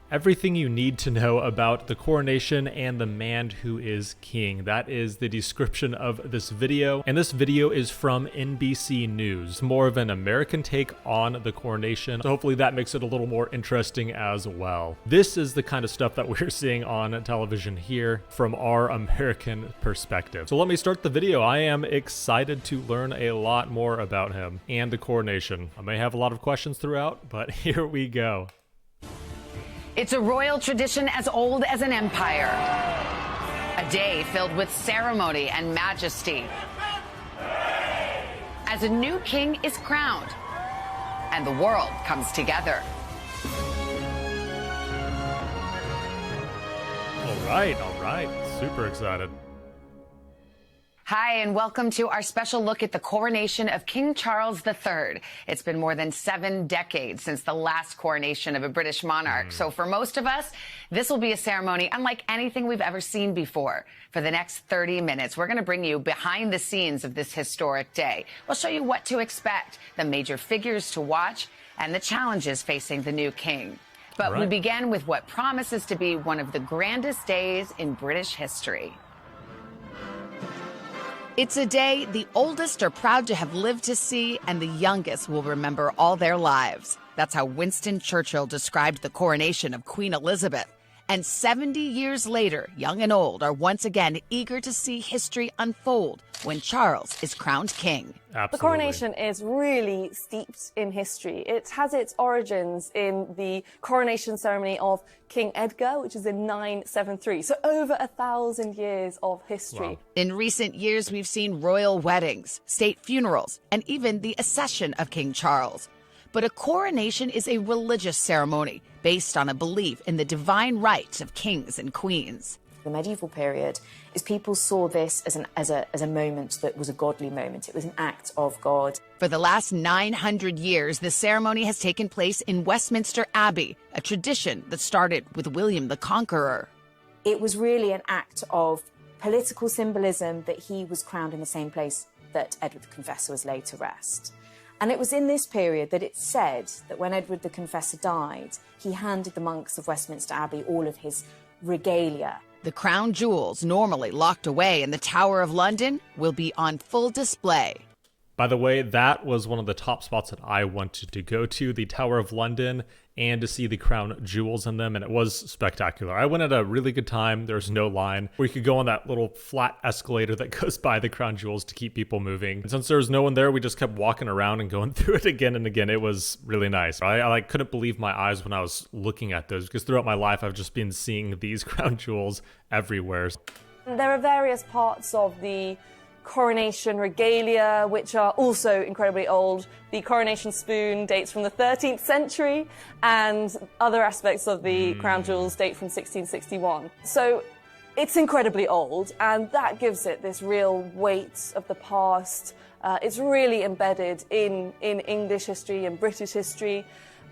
Everything you need to know about the coronation and the man who is king. That is the description of this video. And this video is from NBC News. More of an American take on the coronation. So hopefully that makes it a little more interesting as well. This is the kind of stuff that we're seeing on television here from our American perspective. So let me start the video. I am excited to learn a lot more about him and the coronation. I may have a lot of questions throughout, but here we go. It's a royal tradition as old as an empire. A day filled with ceremony and majesty. As a new king is crowned and the world comes together. All right. Super excited. Hi, and welcome to our special look at the coronation of King Charles III. It's been more than 7 decades since the last coronation of a British monarch. So for most of us, this will be a ceremony unlike anything we've ever seen before. For the next 30 minutes, we're going to bring you behind the scenes of this historic day. We'll show you what to expect, the major figures to watch, and the challenges facing the new king. But we begin with what promises to be one of the grandest days in British history. It's a day the oldest are proud to have lived to see, and the youngest will remember all their lives. That's how Winston Churchill described the coronation of Queen Elizabeth. And 70 years later, young and old are once again eager to see history unfold when Charles is crowned king. Absolutely. The coronation is really steeped in history. It has its origins in the coronation ceremony of King Edgar, which is in 973. So over 1,000 years of history. Wow. In recent years, we've seen royal weddings, state funerals, and even the accession of King Charles. But a coronation is a religious ceremony based on a belief in the divine rights of kings and queens. The medieval period is people saw this as a moment that was a godly moment. It was an act of God. For the last 900 years, the ceremony has taken place in Westminster Abbey, a tradition that started with William the Conqueror. It was really an act of political symbolism that he was crowned in the same place that Edward the Confessor was laid to rest. And it was in this period that it's said that when Edward the Confessor died, he handed the monks of Westminster Abbey all of his regalia. The crown jewels, normally locked away in the Tower of London, will be on full display. By the way, that was one of the top spots that I wanted to go to, the Tower of London, and to see the crown jewels in them, and it was spectacular. I went at a really good time. There's no line where you could go on that little flat escalator that goes by the crown jewels to keep people moving. And since there was no one there, we just kept walking around and going through it again and again. It was really nice. I couldn't believe my eyes when I was looking at those, because throughout my life, I've just been seeing these crown jewels everywhere. There are various parts of the coronation regalia, which are also incredibly old. The coronation spoon dates from the 13th century, and other aspects of the crown jewels date from 1661. So it's incredibly old, and that gives it this real weight of the past. It's really embedded in English history and British history.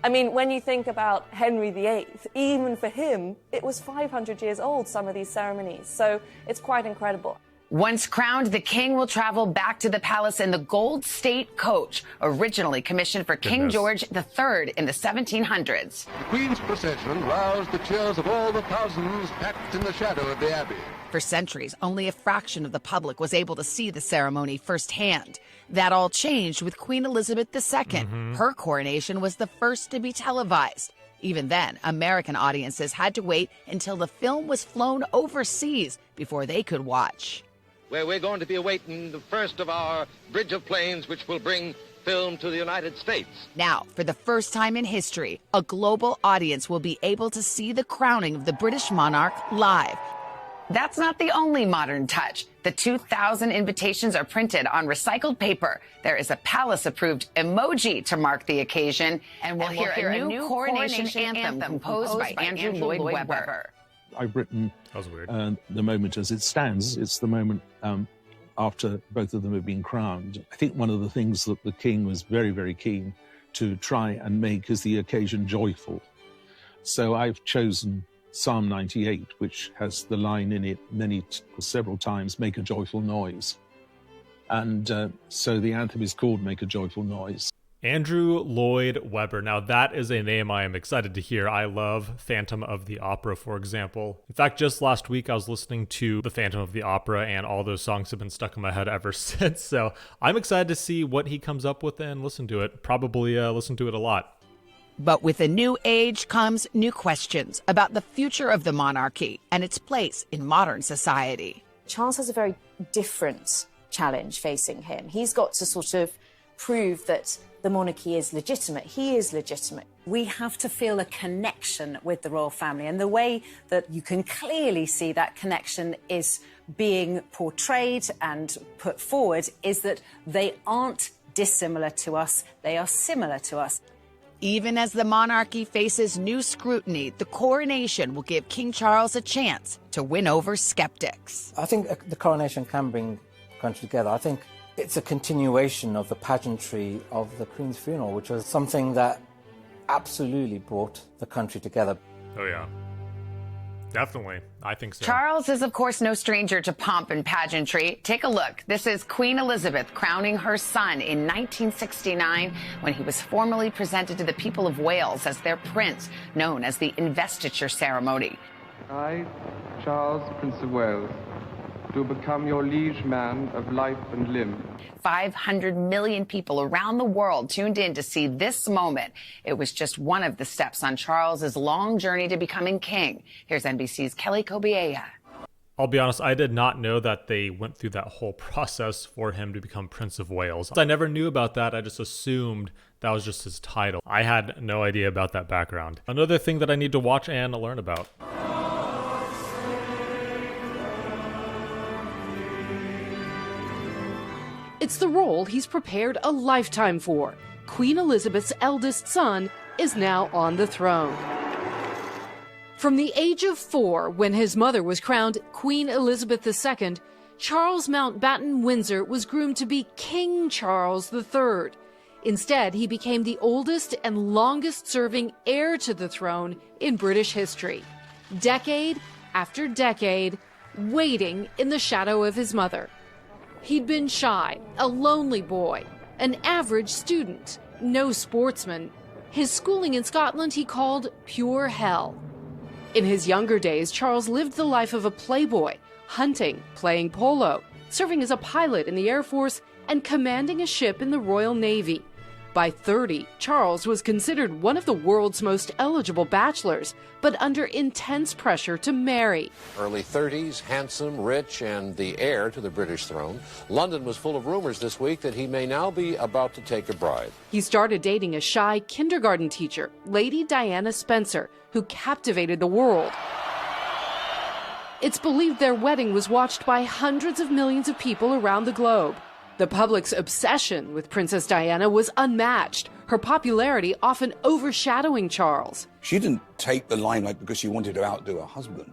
I mean, when you think about Henry VIII, even for him, it was 500 years old, some of these ceremonies. So it's quite incredible. Once crowned, the king will travel back to the palace in the Gold State Coach, originally commissioned for King George III in the 1700s. The Queen's procession roused the cheers of all the thousands packed in the shadow of the Abbey. For centuries, only a fraction of the public was able to see the ceremony firsthand. That all changed with Queen Elizabeth II. Her coronation was the first to be televised. Even then, American audiences had to wait until the film was flown overseas before they could watch. Where we're going to be awaiting the first of our bridge of planes, which will bring film to the United States. Now, for the first time in history, a global audience will be able to see the crowning of the British monarch live. That's not the only modern touch. The 2,000 invitations are printed on recycled paper. There is a palace-approved emoji to mark the occasion, and we'll hear a new coronation anthem composed by Andrew Lloyd Webber. I've written the moment as it stands. It's the moment after both of them have been crowned. I think one of the things that the king was very, very keen to try and make is the occasion joyful. So I've chosen Psalm 98, which has the line in it several times, make a joyful noise. And so the anthem is called Make a Joyful Noise. Andrew Lloyd Webber. Now that is a name I am excited to hear. I love Phantom of the Opera, for example. In fact, just last week I was listening to the Phantom of the Opera and all those songs have been stuck in my head ever since. So I'm excited to see what he comes up with and listen to it. Probably listen to it a lot. But with a new age comes new questions about the future of the monarchy and its place in modern society. Charles has a very different challenge facing him. He's got to sort of prove that the monarchy is legitimate. He is legitimate. We have to feel a connection with the royal family, and the way that you can clearly see that connection is being portrayed and put forward is that they aren't dissimilar to us, they are similar to us. Even as the monarchy faces new scrutiny, the coronation will give King Charles a chance to win over skeptics. I think the coronation can bring the country together. I think it's a continuation of the pageantry of the Queen's funeral, which was something that absolutely brought the country together. Oh, yeah. Definitely. I think so. Charles is, of course, no stranger to pomp and pageantry. Take a look. This is Queen Elizabeth crowning her son in 1969 when he was formally presented to the people of Wales as their prince, known as the investiture ceremony. I, Charles, Prince of Wales, do become your liege man of life and limb. 500 million people around the world tuned in to see this moment. It was just one of the steps on Charles's long journey to becoming king. Here's NBC's Kelly Kobiella. I'll be honest, I did not know that they went through that whole process for him to become Prince of Wales. I never knew about that. I just assumed that was just his title. I had no idea about that background. Another thing that I need to watch and learn about. It's the role he's prepared a lifetime for. Queen Elizabeth's eldest son is now on the throne. From the age of 4, when his mother was crowned Queen Elizabeth II, Charles Mountbatten Windsor was groomed to be King Charles III. Instead, he became the oldest and longest-serving heir to the throne in British history. Decade after decade, waiting in the shadow of his mother. He'd been shy, a lonely boy, an average student, no sportsman. His schooling in Scotland he called pure hell. In his younger days, Charles lived the life of a playboy, hunting, playing polo, serving as a pilot in the Air Force, and commanding a ship in the Royal Navy. By 30, Charles was considered one of the world's most eligible bachelors, but under intense pressure to marry. Early 30s, handsome, rich, and the heir to the British throne, London was full of rumors this week that he may now be about to take a bride. He started dating a shy kindergarten teacher, Lady Diana Spencer, who captivated the world. It's believed their wedding was watched by hundreds of millions of people around the globe. The public's obsession with Princess Diana was unmatched, her popularity often overshadowing Charles. She didn't take the limelight because she wanted to outdo her husband.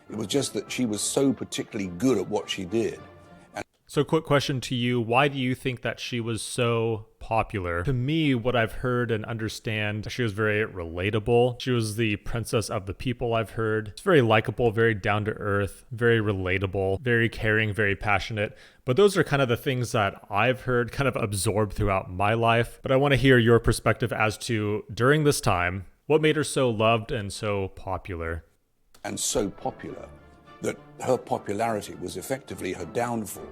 It was just that she was so particularly good at what she did. So quick question to you, why do you think that she was so popular? To me, what I've heard and understand, she was very relatable. She was the princess of the people, I've heard. It's very likable, very down to earth, very relatable, very caring, very passionate. But those are kind of the things that I've heard kind of absorbed throughout my life. But I want to hear your perspective as to, during this time, what made her so loved and so popular? And so popular that her popularity was effectively her downfall.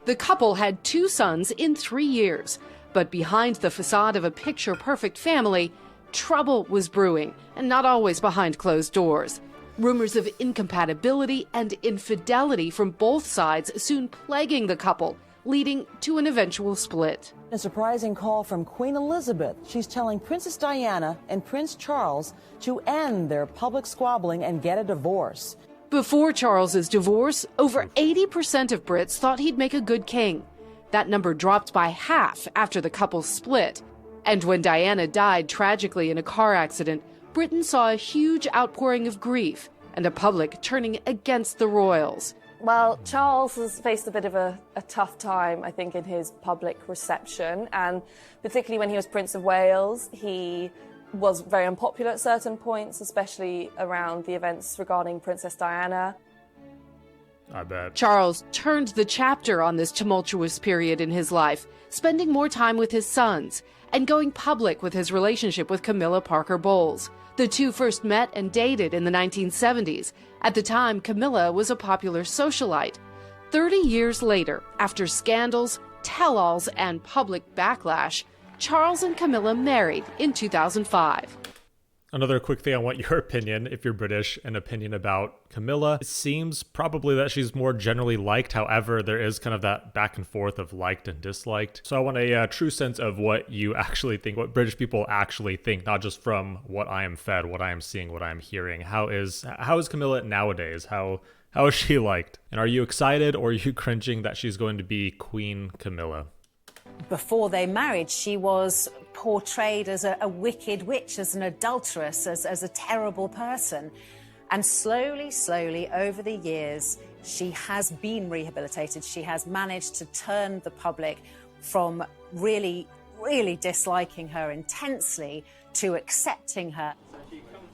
The couple had 2 sons in 3 years, but behind the facade of a picture-perfect family, trouble was brewing, and not always behind closed doors. Rumors of incompatibility and infidelity from both sides soon plaguing the couple, leading to an eventual split. A surprising call from Queen Elizabeth. She's telling Princess Diana and Prince Charles to end their public squabbling and get a divorce. Before Charles's divorce, over 80% of Brits thought he'd make a good king. That number dropped by half after the couple split. And when Diana died tragically in a car accident, Britain saw a huge outpouring of grief and a public turning against the royals. Well, Charles has faced a bit of a tough time, I think, in his public reception, and particularly when he was Prince of Wales, he was very unpopular at certain points, especially around the events regarding Princess Diana. I bet. Charles turned the chapter on this tumultuous period in his life, spending more time with his sons and going public with his relationship with Camilla Parker Bowles. The two first met and dated in the 1970s. At the time, Camilla was a popular socialite. 30 years later, after scandals, tell-alls, and public backlash, Charles and Camilla married in 2005. Another quick thing, I want your opinion, if you're British, an opinion about Camilla. It seems probably that she's more generally liked. However, there is kind of that back and forth of liked and disliked. So I want a true sense of what you actually think, what British people actually think, not just from what I am fed, what I am seeing, what I am hearing. How is Camilla nowadays? How is she liked? And are you excited or are you cringing that she's going to be Queen Camilla? Before they married, she was portrayed as a wicked witch, as an adulteress, as a terrible person. And slowly, over the years, she has been rehabilitated. She has managed to turn the public from really, really disliking her intensely to accepting her.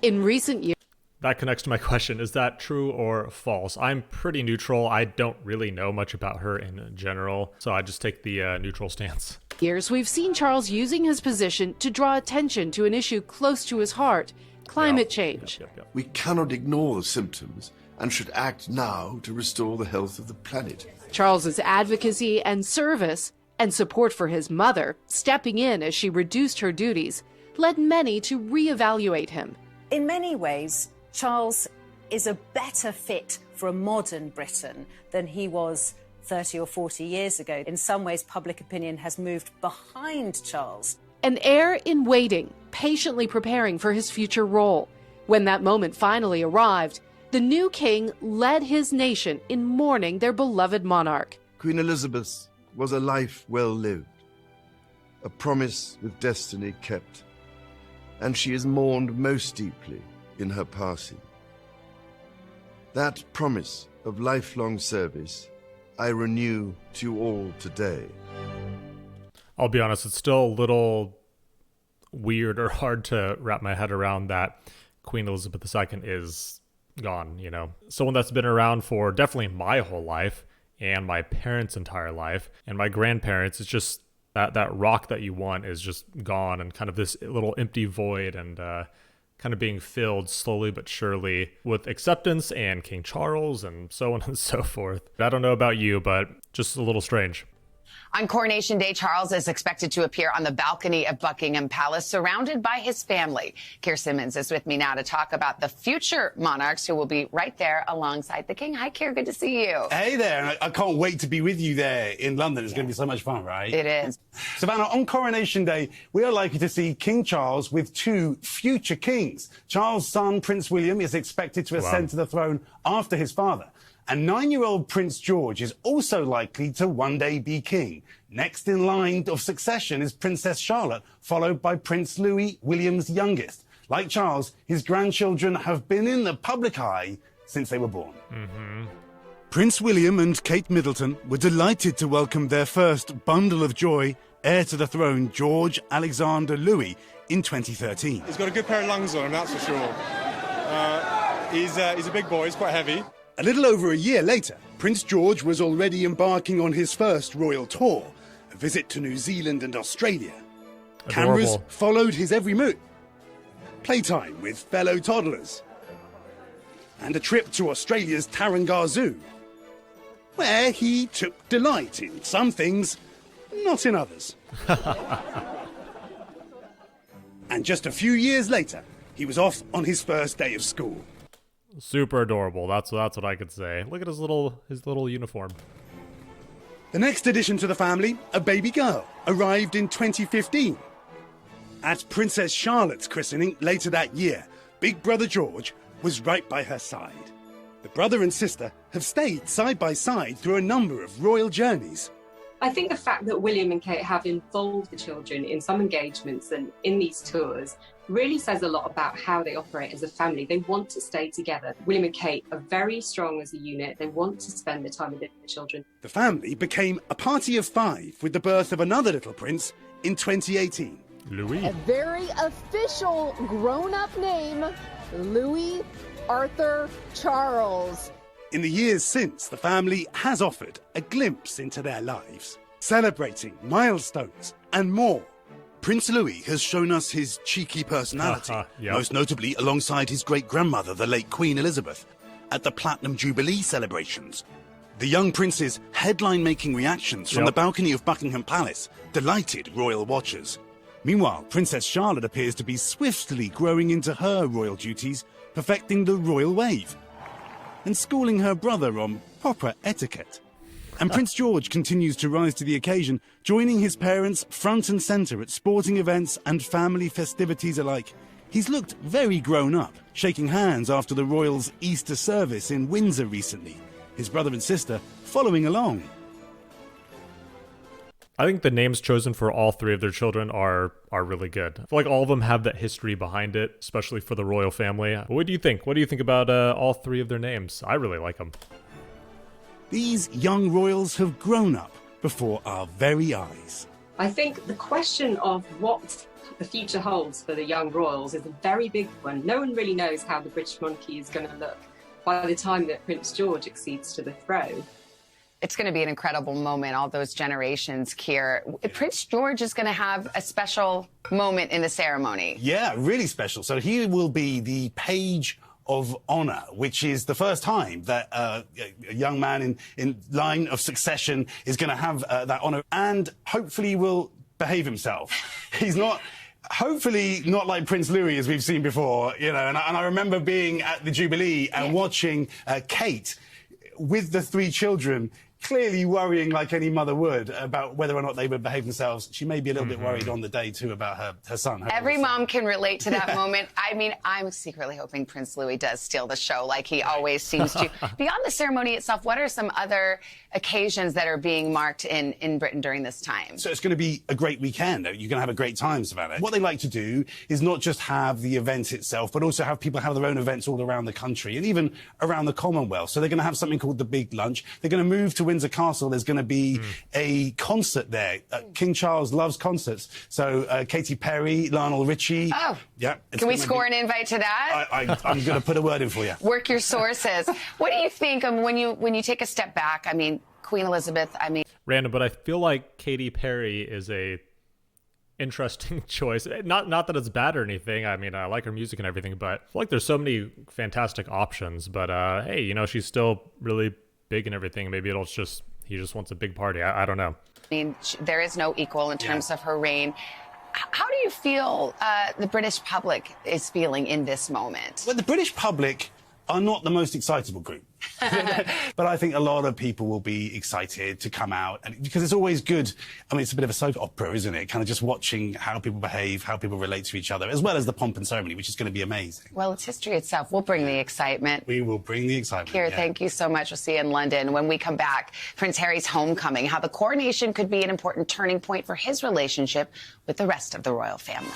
In recent years, that connects to my question. Is that true or false? I'm pretty neutral. I don't really know much about her in general, so I just take the neutral stance. We've seen Charles using his position to draw attention to an issue close to his heart, climate change. We cannot ignore the symptoms and should act now to restore the health of the planet. Charles's advocacy and service and support for his mother, stepping in as she reduced her duties, led many to reevaluate him. In many ways, Charles is a better fit for a modern Britain than he was 30 or 40 years ago. In some ways, public opinion has moved behind Charles. An heir in waiting, patiently preparing for his future role. When that moment finally arrived, the new king led his nation in mourning their beloved monarch. Queen Elizabeth was a life well lived, a promise with destiny kept, and she is mourned most deeply in her passing. That promise of lifelong service I renew to you all today. I'll be honest, it's still a little weird or hard to wrap my head around that Queen Elizabeth II is gone, you know. Someone that's been around for definitely my whole life and my parents' entire life and my grandparents. It's just that rock that you want is just gone, and kind of this little empty void, and kind of being filled slowly but surely with acceptance and King Charles and so on and so forth. I don't know about you, but just a little strange. On Coronation Day, Charles is expected to appear on the balcony of Buckingham Palace, surrounded by his family. Keir Simmons is with me now to talk about the future monarchs who will be right there alongside the king. Hi, Keir. Good to see you. Hey there. I can't wait to be with you there in London. It's going to be so much fun, right? It is. Savannah, on Coronation Day, we are likely to see King Charles with two future kings. Charles' son, Prince William, is expected to ascend to the throne after his father. And 9-year-old Prince George is also likely to one day be king. Next in line of succession is Princess Charlotte, followed by Prince Louis, William's youngest. Like Charles, his grandchildren have been in the public eye since they were born. Prince William and Kate Middleton were delighted to welcome their first bundle of joy, heir to the throne, George Alexander Louis, in 2013. He's got a good pair of lungs on him, that's for sure. He's a big boy, he's quite heavy. A little over a year later, Prince George was already embarking on his first royal tour, a visit to New Zealand and Australia. Adorable. Cameras followed his every move. Playtime with fellow toddlers. And a trip to Australia's Tarrengar Zoo, where he took delight in some things, not in others. And just a few years later, he was off on his first day of school. Super adorable. That's what I could say. Look at his little uniform. The next addition to the family, a baby girl, arrived in 2015. At Princess Charlotte's christening later that year, Big Brother George was right by her side. The brother and sister have stayed side by side through a number of royal journeys. I think the fact that William and Kate have involved the children in some engagements and in these tours really says a lot about how they operate as a family. They want to stay together. William and Kate are very strong as a unit. They want to spend the time with the children. The family became a party of 5 with the birth of another little prince in 2018. Louis. A very official grown-up name, Louis Arthur Charles. In the years since, the family has offered a glimpse into their lives, celebrating milestones and more. Prince Louis has shown us his cheeky personality, Yep. most notably alongside his great-grandmother, the late Queen Elizabeth, at the Platinum Jubilee celebrations. The young prince's headline-making reactions from the balcony of Buckingham Palace delighted royal watchers. Meanwhile, Princess Charlotte appears to be swiftly growing into her royal duties, perfecting the royal wave, and schooling her brother on proper etiquette. And Prince George continues to rise to the occasion, joining his parents front and centre at sporting events and family festivities alike. He's looked very grown up, shaking hands after the royals' Easter service in Windsor recently, his brother and sister following along. I think the names chosen for all three of their children are really good. I feel like all of them have that history behind it, especially for the royal family. What do you think? What do you think about all three of their names? I really like them. These young royals have grown up before our very eyes. I think the question of what the future holds for the young royals is a very big one. No one really knows how the British monarchy is going to look by the time that Prince George accedes to the throne. It's going to be an incredible moment, all those generations, Keir. Prince George is going to have a special moment in the ceremony. Yeah, really special. So he will be the Page of Honour, which is the first time that a young man in line of succession is going to have that honour, and hopefully will behave himself. He's not... Hopefully not like Prince Louis, as we've seen before, you know. And I remember being at the Jubilee and watching Kate with the three children, clearly worrying like any mother would about whether or not they would behave themselves. She may be a little bit worried on the day, too, about her son. Every mom can relate to that moment. I mean, I'm secretly hoping Prince Louis does steal the show like he always seems to. Beyond the ceremony itself, what are some other occasions that are being marked in Britain during this time? So it's going to be a great weekend. You're going to have a great time, Savannah. What they like to do is not just have the event itself, but also have people have their own events all around the country and even around the Commonwealth. So they're going to have something called the Big Lunch. They're going to move to Windsor Castle. There's going to be a concert there. King Charles loves concerts. So Katy Perry, Lionel Richie. Oh. Yeah. Can we score an invite to that? I'm going to put a word in for you. Work your sources. What do you think when you take a step back? I mean, Queen Elizabeth, Random, but I feel like Katy Perry is a interesting choice. Not that it's bad or anything. I mean, I like her music and everything, but I feel like there's so many fantastic options. But hey, you know, she's still really big and everything. Maybe he just wants a big party. I don't know. I mean, there is no equal in terms of her reign. How do you feel the British public is feeling in this moment? Well, the British public are not the most excitable group. But I think a lot of people will be excited to come out, and because it's always good. I mean, it's a bit of a soap opera, isn't it? Kind of just watching how people behave, how people relate to each other, as well as the pomp and ceremony, which is going to be amazing. Well, it's history itself. We'll bring the excitement. We will bring the excitement. Keir, thank you so much. We'll see you in London. When we come back, Prince Harry's homecoming, how the coronation could be an important turning point for his relationship with the rest of the royal family.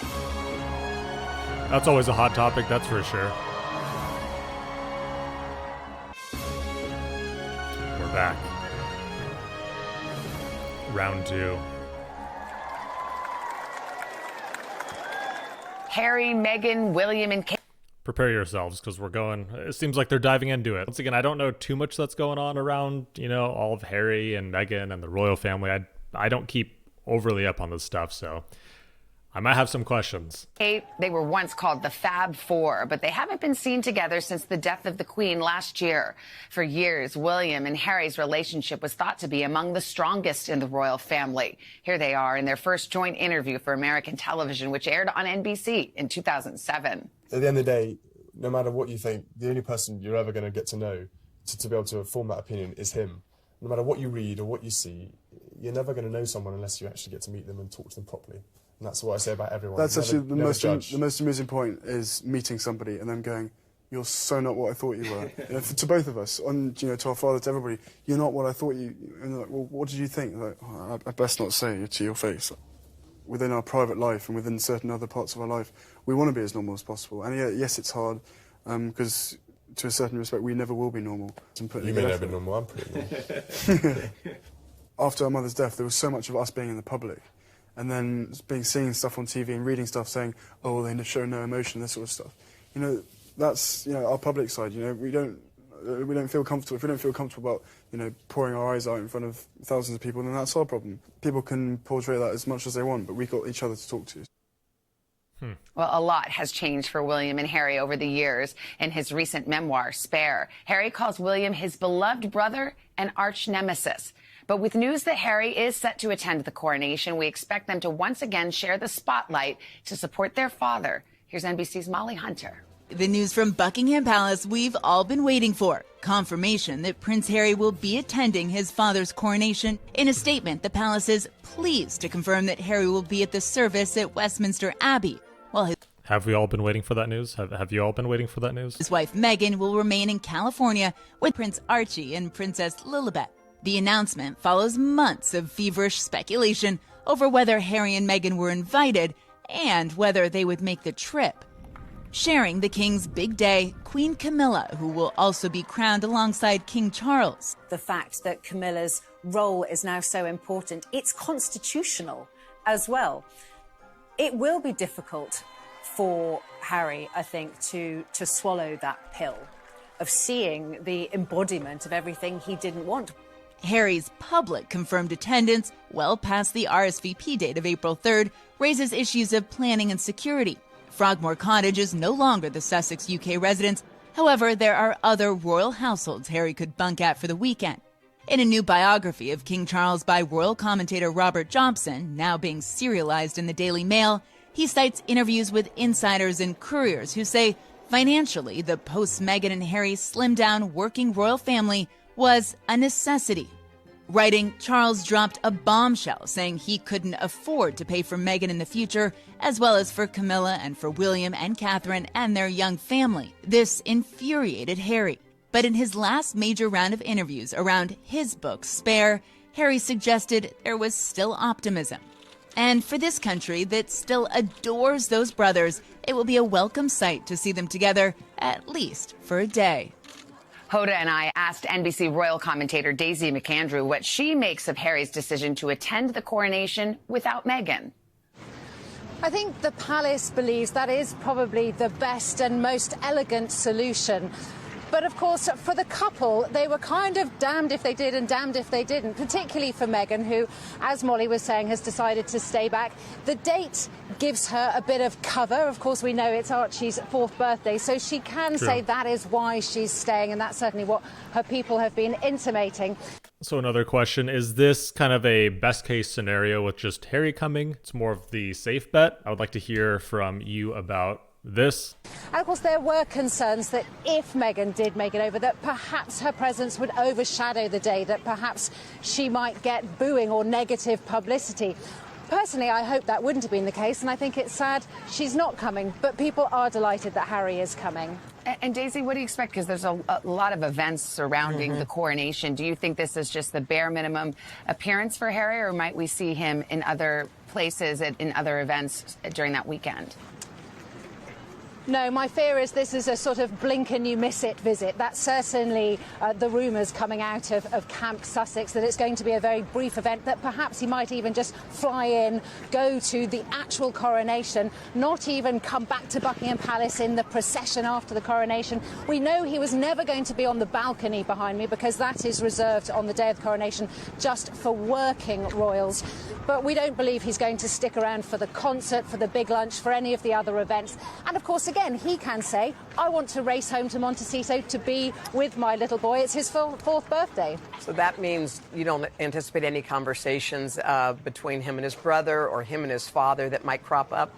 That's always a hot topic, that's for sure. Back. Round 2. Harry, Meghan, William, and Kate. Prepare yourselves, because it seems like they're diving into it. Once again, I don't know too much that's going on around, you know, all of Harry and Meghan and the royal family. I don't keep overly up on this stuff, so I might have some questions. Kate, they were once called the Fab Four, but they haven't been seen together since the death of the Queen last year. For years, William and Harry's relationship was thought to be among the strongest in the royal family. Here they are in their first joint interview for American television, which aired on NBC in 2007. At the end of the day, no matter what you think, the only person you're ever going to get to know to be able to form that opinion is him. No matter what you read or what you see, you're never going to know someone unless you actually get to meet them and talk to them properly. And that's what I say about everyone. That's actually the most amusing point, is meeting somebody and then going, "You're so not what I thought you were." You know, to both of us, to our father, to everybody, "You're not what I thought you." And they're like, "Well, what did you think?" Like, oh, I best not say it to your face. Within our private life and within certain other parts of our life, we want to be as normal as possible. And yes, it's hard because, to a certain respect, we never will be normal. You may never be normal. I'm pretty normal. After our mother's death, there was so much of us being in the public. And then seeing stuff on TV and reading stuff saying, "Oh, they show no emotion," this sort of stuff. You know, that's our public side. You know, we don't. we don't feel comfortable. If we don't feel comfortable about, you know, pouring our eyes out in front of thousands of people, then that's our problem. People can portray that as much as they want, but we've got each other to talk to. Well, a lot has changed for William and Harry over the years. In his recent memoir, Spare, Harry calls William his beloved brother and arch nemesis. But with news that Harry is set to attend the coronation, we expect them to once again share the spotlight to support their father. Here's NBC's Molly Hunter. The news from Buckingham Palace we've all been waiting for. Confirmation that Prince Harry will be attending his father's coronation. In a statement, the palace is pleased to confirm that Harry will be at the service at Westminster Abbey. While Have we all been waiting for that news? Have you all been waiting for that news? his wife Meghan will remain in California with Prince Archie and Princess Lilibet. The announcement follows months of feverish speculation over whether Harry and Meghan were invited and whether they would make the trip. Sharing the king's big day, Queen Camilla, who will also be crowned alongside King Charles. The fact that Camilla's role is now so important, it's constitutional as well. It will be difficult for Harry, I think, to swallow that pill of seeing the embodiment of everything he didn't want. Harry's public confirmed attendance, well past the RSVP date of April 3rd, raises issues of planning and security. Frogmore Cottage is no longer the Sussex UK residence. However, there are other royal households Harry could bunk at for the weekend. In a new biography of King Charles by royal commentator Robert Jobson, now being serialized in the Daily Mail, he cites interviews with insiders and couriers who say financially the post-Meghan and Harry slimmed-down working royal family was a necessity. Writing, Charles dropped a bombshell saying he couldn't afford to pay for Meghan in the future, as well as for Camilla and for William and Catherine and their young family. This infuriated Harry. But in his last major round of interviews around his book, Spare, Harry suggested there was still optimism. And for this country that still adores those brothers, it will be a welcome sight to see them together, at least for a day. Hoda and I asked NBC royal commentator Daisy McAndrew what she makes of Harry's decision to attend the coronation without Meghan. I think the palace believes that is probably the best and most elegant solution. But of course, for the couple, they were kind of damned if they did and damned if they didn't, particularly for Meghan, who, as Molly was saying, has decided to stay back. The date gives her a bit of cover. Of course, we know it's Archie's 4th birthday, so she can say that is why she's staying, and that's certainly what her people have been intimating. So another question, is this kind of a best case scenario with just Harry coming? It's more of the safe bet. I would like to hear from you about this. And of course, there were concerns that if Meghan did make it over, that perhaps her presence would overshadow the day, that perhaps she might get booing or negative publicity. Personally, I hope that wouldn't have been the case, and I think it's sad she's not coming, but people are delighted that Harry is coming. And Daisy, what do you expect? Because there's a lot of events surrounding the coronation. Do you think this is just the bare minimum appearance for Harry, or might we see him in other places, in other events during that weekend? No, my fear is this is a sort of blink and you miss it visit. That's certainly the rumours coming out of Camp Sussex, that it's going to be a very brief event, that perhaps he might even just fly in, go to the actual coronation, not even come back to Buckingham Palace in the procession after the coronation. We know he was never going to be on the balcony behind me, because that is reserved on the day of the coronation just for working royals. But we don't believe he's going to stick around for the concert, for the big lunch, for any of the other events. And of course, again, he can say, I want to race home to Montecito to be with my little boy. It's his 4th birthday. So that means you don't anticipate any conversations between him and his brother or him and his father that might crop up?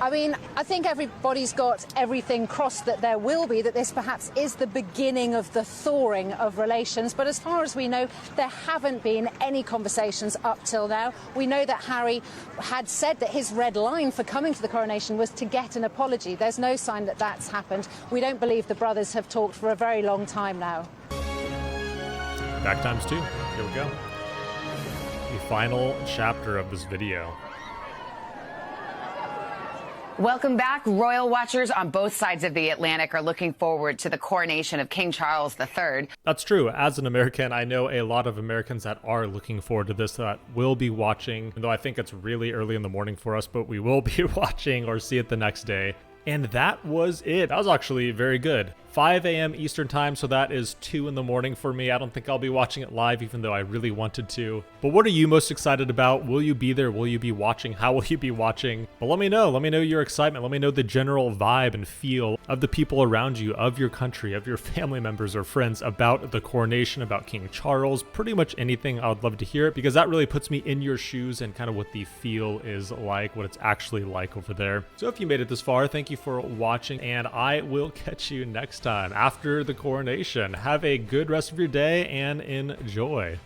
I mean, I think everybody's got everything crossed that there will be, that this perhaps is the beginning of the thawing of relations. But as far as we know, there haven't been any conversations up till now. We know that Harry had said that his red line for coming to the coronation was to get an apology. There's no sign that that's happened. We don't believe the brothers have talked for a very long time now. Back times 2. Here we go. The final chapter of this video. Welcome back. Royal watchers on both sides of the Atlantic are looking forward to the coronation of King Charles III. That's true. As an American, I know a lot of Americans that are looking forward to this, that will be watching, though I think it's really early in the morning for us, but we will be watching or see it the next day. And that was it. That was actually very good. 5 a.m. Eastern time, so that is 2 in the morning for me. I don't think I'll be watching it live, even though I really wanted to. But what are you most excited about? Will you be there? Will you be watching? How will you be watching? But let me know. Let me know your excitement. Let me know the general vibe and feel of the people around you, of your country, of your family members or friends about the coronation, about King Charles, pretty much anything. I would love to hear it, because that really puts me in your shoes and kind of what the feel is like, what it's actually like over there. So if you made it this far, thank you for watching, and I will catch you next time after the coronation. Have a good rest of your day and enjoy.